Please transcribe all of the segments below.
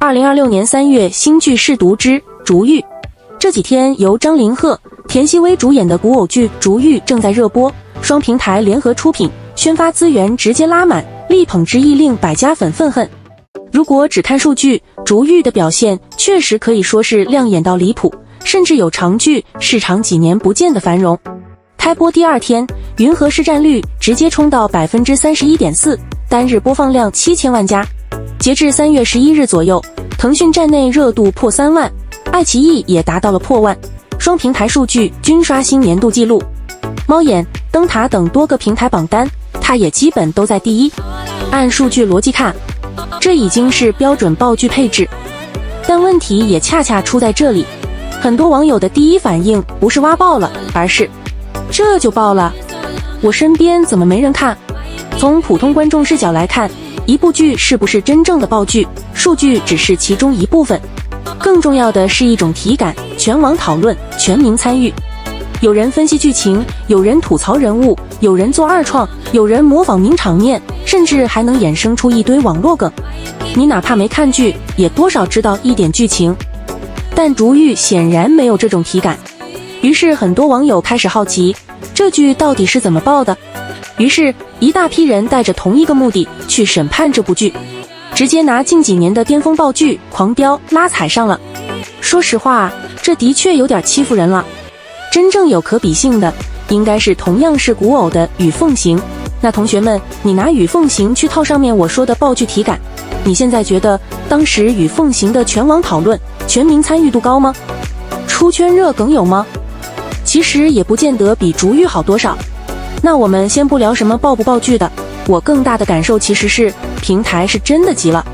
2026年3月，新剧试读之《逐玉》。这几天由张凌赫、田曦薇主演的古偶剧《逐玉》正在热播，双平台联合出品，宣发资源直接拉满，力捧之意令百家粉愤恨。如果只看数据，《逐玉》的表现确实可以说是亮眼到离谱，甚至有长居市场几年不见的繁荣。开播第二天，云和市占率直接冲到 31.4%， 单日播放量7000万加。截至3月11日左右，腾讯站内热度破3万，爱奇艺也达到了破万，双平台数据均刷新年度纪录。猫眼、灯塔等多个平台榜单，它也基本都在第一。按数据逻辑看，这已经是标准爆剧配置。但问题也恰恰出在这里，很多网友的第一反应不是挖爆了，而是这就爆了，我身边怎么没人看？从普通观众视角来看，一部剧是不是真正的爆剧，数据只是其中一部分，更重要的是一种体感，全网讨论，全民参与。有人分析剧情，有人吐槽人物，有人做二创，有人模仿名场面，甚至还能衍生出一堆网络梗。你哪怕没看剧，也多少知道一点剧情。但《逐玉》显然没有这种体感，于是很多网友开始好奇，这剧到底是怎么爆的？于是一大批人带着同一个目的去审判这部剧，直接拿近几年的巅峰爆剧《狂飙》拉踩上了。说实话，这的确有点欺负人了。真正有可比性的，应该是同样是古偶的《与凤行》。那同学们，你拿《与凤行》去套上面我说的爆剧体感，你现在觉得当时《与凤行》的全网讨论、全民参与度高吗？出圈热梗有吗？其实也不见得比《逐玉》好多少。那我们先不聊什么爆不爆剧的，我更大的感受其实是平台是真的急了。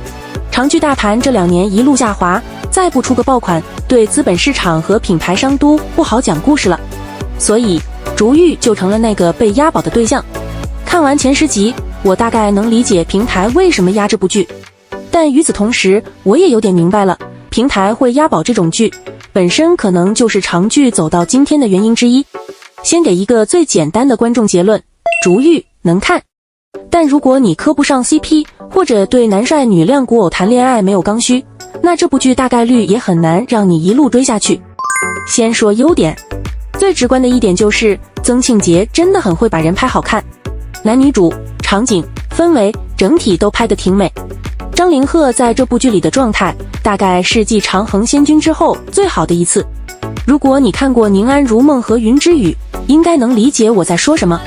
长剧大盘这2年一路下滑，再不出个爆款，对资本市场和品牌商都不好讲故事了。所以《逐玉》就成了那个被押宝的对象。看完前10集，我大概能理解平台为什么压这部剧，但与此同时，我也有点明白了，平台会押宝这种剧，本身可能就是长剧走到今天的原因之一。先给一个最简单的观众结论，《逐玉》能看，但如果你磕不上 CP， 或者对男帅女靓古偶谈恋爱没有刚需，那这部剧大概率也很难让你一路追下去。先说优点，最直观的一点就是曾庆杰真的很会把人拍好看，男女主、场景、氛围整体都拍得挺美。张凌赫在这部剧里的状态，大概是继《长恒仙君》之后最好的一次。如果你看过《宁安如梦》和《云之羽》，应该能理解我在说什么。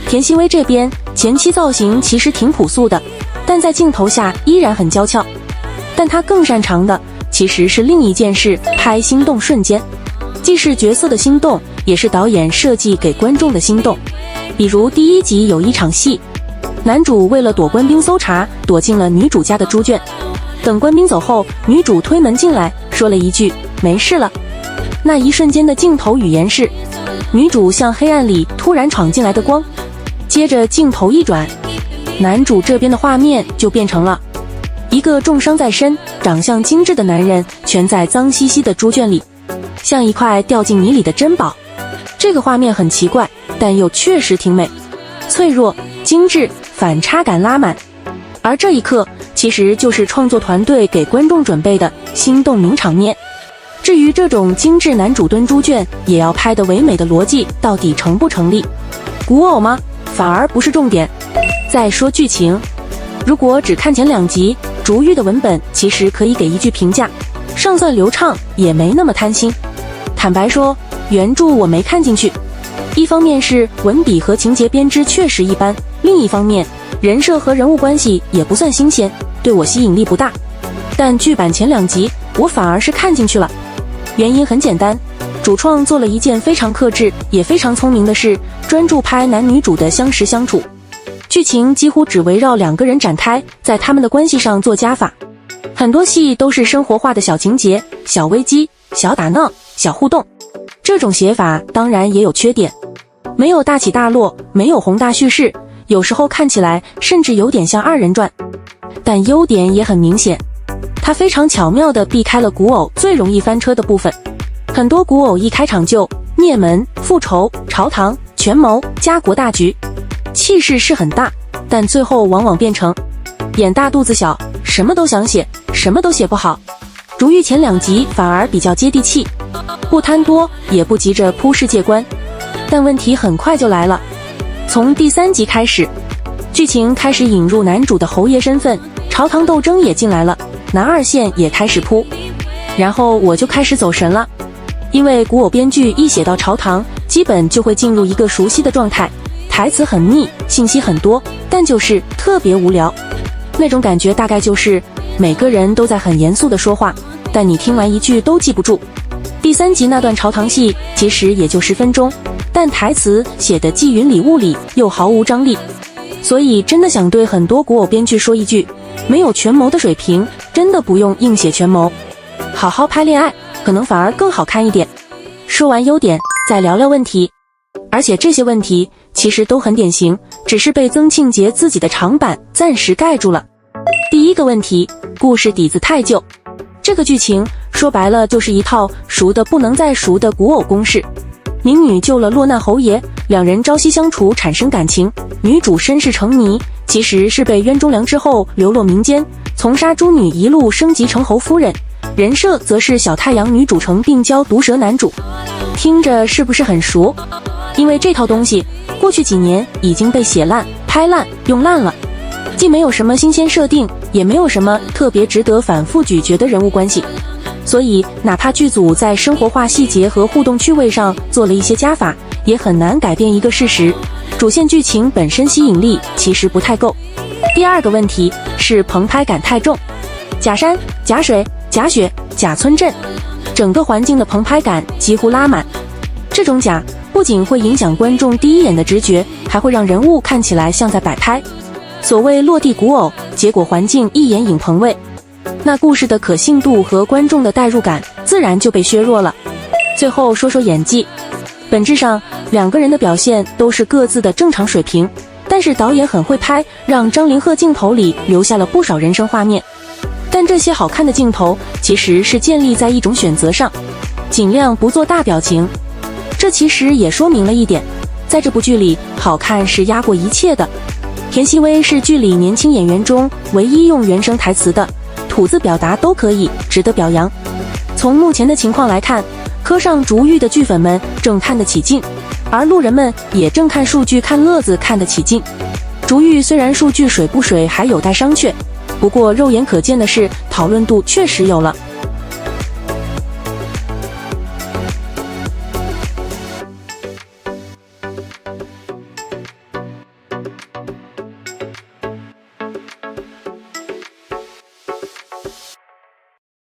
田曦薇这边前期造型其实挺朴素的，但在镜头下依然很娇俏。但她更擅长的其实是另一件事，拍心动瞬间，既是角色的心动，也是导演设计给观众的心动。比如第1集有一场戏，男主为了躲官兵搜查，躲进了女主家的猪圈。等官兵走后，女主推门进来，说了一句没事了。那一瞬间的镜头语言是，女主向黑暗里突然闯进来的光。接着镜头一转，男主这边的画面就变成了一个重伤在身、长相精致的男人蜷在脏兮兮的猪圈里，像一块掉进泥里的珍宝。这个画面很奇怪，但又确实挺美，脆弱、精致，反差感拉满。而这一刻其实就是创作团队给观众准备的心动名场面。至于这种精致男主蹲猪圈也要拍得唯美的逻辑到底成不成立，古偶吗？反而不是重点。再说剧情，如果只看前2集，《逐玉》的文本其实可以给一句评价，尚算流畅，也没那么贪心。坦白说，原著我没看进去，一方面是文笔和情节编织确实一般，另一方面人设和人物关系也不算新鲜，对我吸引力不大。但剧版前2集我反而是看进去了。原因很简单，主创做了一件非常克制也非常聪明的事，专注拍男女主的相识相处，剧情几乎只围绕2个人展开，在他们的关系上做加法。很多戏都是生活化的小情节、小危机、小打闹、小互动。这种写法当然也有缺点，没有大起大落，没有宏大叙事，有时候看起来甚至有点像2人传。但优点也很明显，它非常巧妙地避开了古偶最容易翻车的部分。很多古偶一开场就灭门、复仇、朝堂、权谋、家国大局，气势是很大，但最后往往变成眼大肚子小，什么都想写，什么都写不好。竹玉前2集反而比较接地气，不贪多，也不急着铺世界观。但问题很快就来了，从第3集开始，剧情开始引入男主的侯爷身份，朝堂斗争也进来了，男二线也开始铺。然后我就开始走神了，因为古偶编剧一写到朝堂，基本就会进入一个熟悉的状态，台词很腻，信息很多，但就是特别无聊。那种感觉大概就是每个人都在很严肃地说话，但你听完一句都记不住。第3集那段朝堂戏其实也就10分钟，但台词写得既云里雾里，又毫无张力。所以真的想对很多古偶编剧说一句，没有权谋的水平，真的不用硬写权谋，好好拍恋爱，可能反而更好看一点。说完优点，再聊聊问题。而且这些问题其实都很典型，只是被曾庆杰自己的长板暂时盖住了。第一个问题，故事底子太旧。这个剧情说白了就是一套熟的不能再熟的古偶公式。民女救了落难侯爷，两人朝夕相处，产生感情。女主身世成谜，其实是被冤忠良之后流落民间，从杀猪女一路升级成侯夫人，人设则是小太阳女主成病娇毒舌男主。听着是不是很熟？因为这套东西过去几年已经被写烂、拍烂、用烂了，既没有什么新鲜设定，也没有什么特别值得反复咀嚼的人物关系，所以哪怕剧组在生活化细节和互动趣味上做了一些加法，也很难改变一个事实，主线剧情本身吸引力其实不太够。第二个问题是棚拍感太重，假山、假水、假雪、假村镇，整个环境的棚拍感几乎拉满。这种假不仅会影响观众第一眼的直觉，还会让人物看起来像在摆拍。所谓落地古偶，结果环境一眼影棚位，那故事的可信度和观众的代入感自然就被削弱了。最后说说演技，本质上两个人的表现都是各自的正常水平，但是导演很会拍，让张凌赫镜头里留下了不少人生画面。但这些好看的镜头其实是建立在一种选择上，尽量不做大表情。这其实也说明了一点，在这部剧里，好看是压过一切的。田曦薇是剧里年轻演员中唯一用原声台词的，吐字表达都可以，值得表扬。从目前的情况来看，磕上竹玉的剧粉们正看得起劲，而路人们也正看数据看乐子看得起劲。竹玉虽然数据水不水还有待商榷，不过肉眼可见的是讨论度确实有了。